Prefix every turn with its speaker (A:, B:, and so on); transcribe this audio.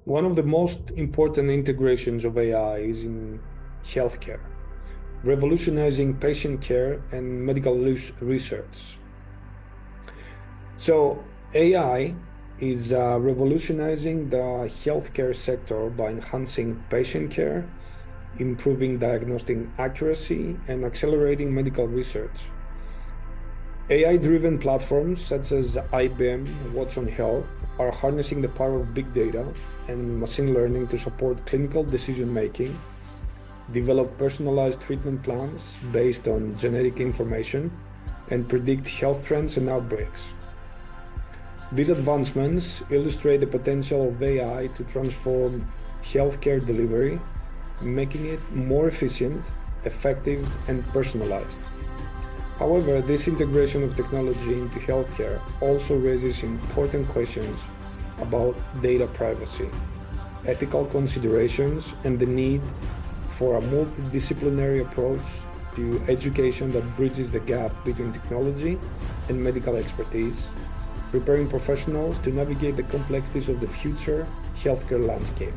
A: One of the most important integrations of AI is in healthcare, revolutionizing patient care and medical research. So AI is revolutionizing the healthcare sector by enhancing patient care, improving diagnostic accuracy, and accelerating medical research. AI-driven platforms such as IBM Watson Health are harnessing the power of big data and machine learning to support clinical decision-making, develop personalized treatment plans based on genetic information, and predict health trends and outbreaks. These advancements illustrate the potential of AI to transform healthcare delivery, making it more efficient, effective, and personalized. However, this integration of technology into healthcare also raises important questions about data privacy, ethical considerations, and the need for a multidisciplinary approach to education that bridges the gap between technology and medical expertise, preparing professionals to navigate the complexities of the future healthcare landscape.